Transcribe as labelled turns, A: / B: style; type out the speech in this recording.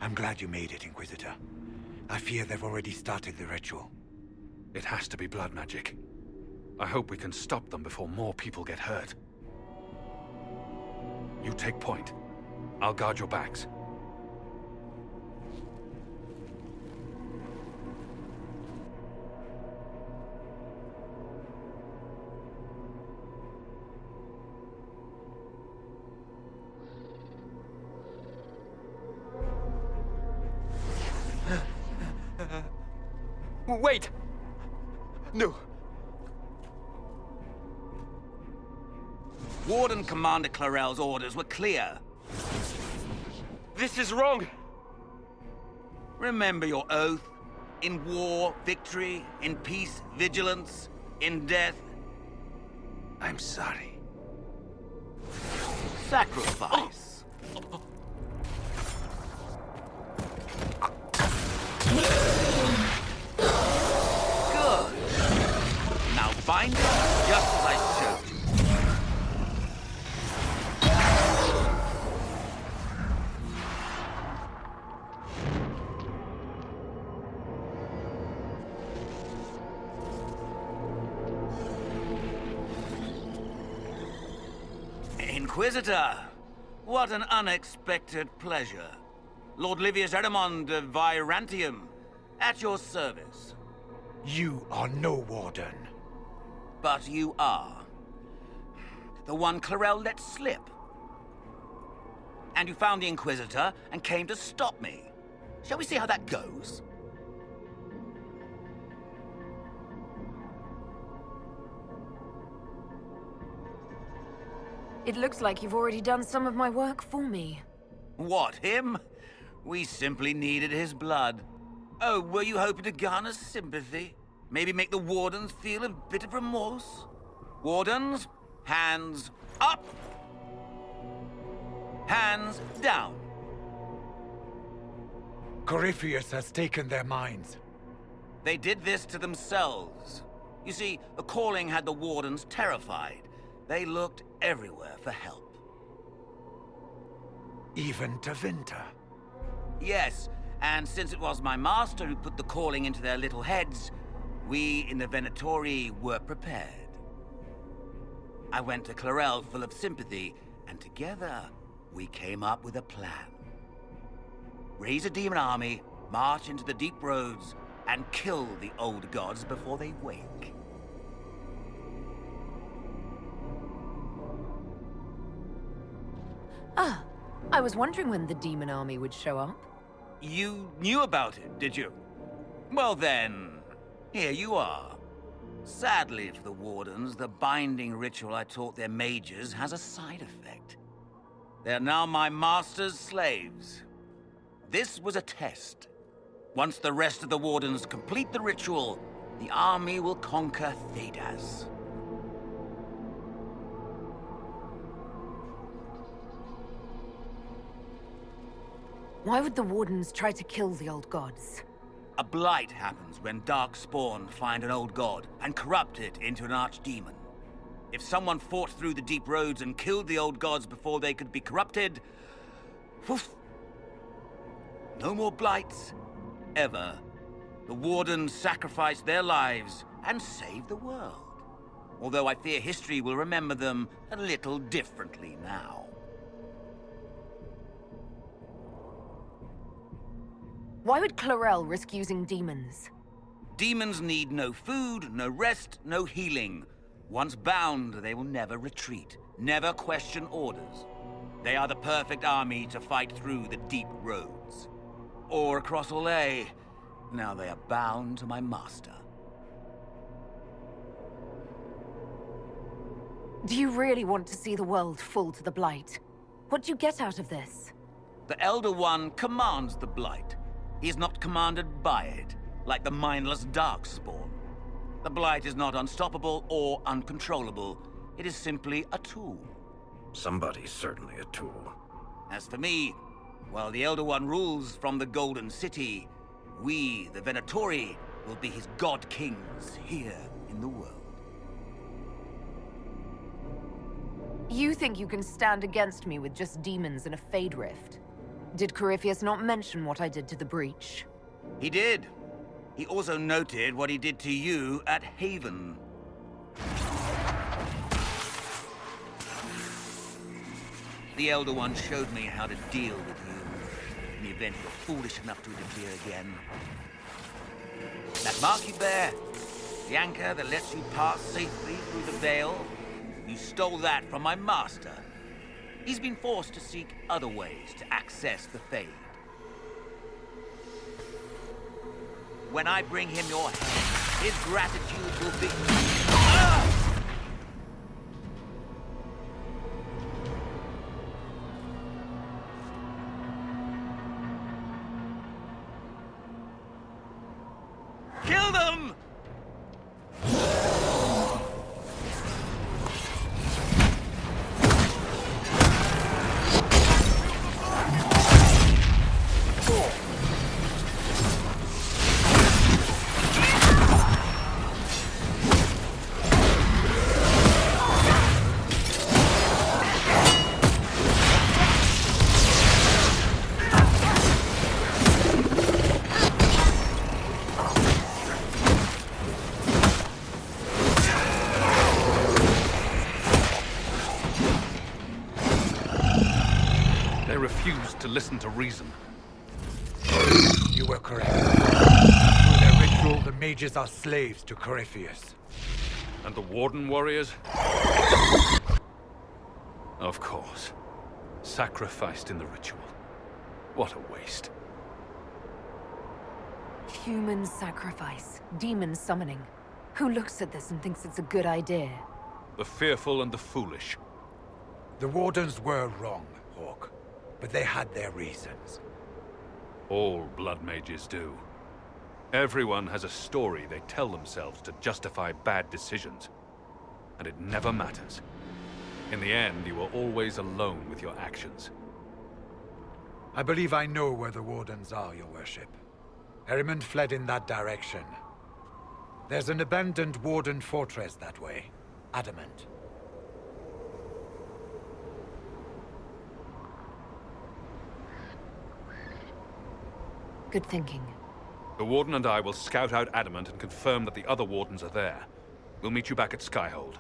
A: I'm glad you made it, Inquisitor. I fear they've already started the ritual.
B: It has to be blood magic. I hope we can stop them before more people get hurt. You take point. I'll guard your backs.
C: Wait! No.
D: Warden Commander Clarel's orders were clear.
C: This is wrong!
D: Remember your oath. In war, victory. In peace, vigilance. In death,
A: I'm sorry.
D: sacrifice. Good. Now bind it just as I showed you. Inquisitor, what an unexpected pleasure. Lord Livius Erimond of Virantium, at your service.
A: You are no warden.
D: But you are. The one Clarel let slip. And you found the Inquisitor and came to stop me. Shall we see how that goes?
E: It looks like you've already done some of my work for me.
D: What, him? We simply needed his blood. Oh, were you hoping to garner sympathy? Maybe make the Wardens feel a bit of remorse? Wardens, hands up! Hands down.
A: Corypheus has taken their minds.
D: They did this to themselves. You see, the calling had the Wardens terrified. They looked everywhere for help.
A: Even to Winter.
D: Yes, and since it was my master who put the calling into their little heads, we in the Venatori were prepared. I went to Clarel full of sympathy, and together we came up with a plan. Raise a demon army, march into the deep roads, and kill the old gods before they wake.
E: Ah, I was wondering when the demon army would show up.
D: You knew about it, did you? Well then, here you are. Sadly for the Wardens, the binding ritual I taught their mages has a side effect. They are now my master's slaves. This was a test. Once the rest of the Wardens complete the ritual, the army will conquer Thedas.
E: Why would the Wardens try to kill the old gods?
D: A blight happens when Darkspawn find an old god and corrupt it into an archdemon. If someone fought through the deep roads and killed the old gods before they could be corrupted, woof, no more blights, ever. The Wardens sacrificed their lives and saved the world. Although I fear history will remember them a little differently now.
E: Why would Clarel risk using demons?
D: Demons need no food, no rest, no healing. Once bound, they will never retreat, never question orders. They are the perfect army to fight through the deep roads. Or across Olay. Now they are bound to my master.
E: Do you really want to see the world fall to the Blight? What do you get out of this?
D: The Elder One commands the Blight. He is not commanded by it, like the mindless Darkspawn. The Blight is not unstoppable or uncontrollable. It is simply a tool.
B: Somebody's certainly a tool.
D: As for me, while the Elder One rules from the Golden City, we, the Venatori, will be his god kings here in the world.
E: You think you can stand against me with just demons and a Fade Rift? Did Corypheus not mention what I did to the breach?
D: He did. He also noted what he did to you at Haven. The Elder One showed me how to deal with you in the event you're foolish enough to interfere again. That mark you bear, the anchor that lets you pass safely through the veil, you stole that from my master. He's been forced to seek other ways to access the Fade. When I bring him your head, his gratitude will be... Ah! Kill them!
B: They refused to listen to reason.
A: You were correct. Through their ritual, the mages are slaves to Corypheus.
B: And the Warden warriors? Of course. Sacrificed in the ritual. What a waste.
E: Human sacrifice. Demon summoning. Who looks at this and thinks it's a good idea?
B: The fearful and the foolish.
A: The Wardens were wrong, Hawk. But they had their reasons.
B: All blood mages do. Everyone has a story they tell themselves to justify bad decisions. And it never matters. In the end, you are always alone with your actions.
A: I believe I know where the Wardens are, Your Worship. Erimond fled in that direction. There's an abandoned Warden fortress that way. Adamant.
E: Good thinking.
B: The Warden and I will scout out Adamant and confirm that the other Wardens are there. We'll meet you back at Skyhold.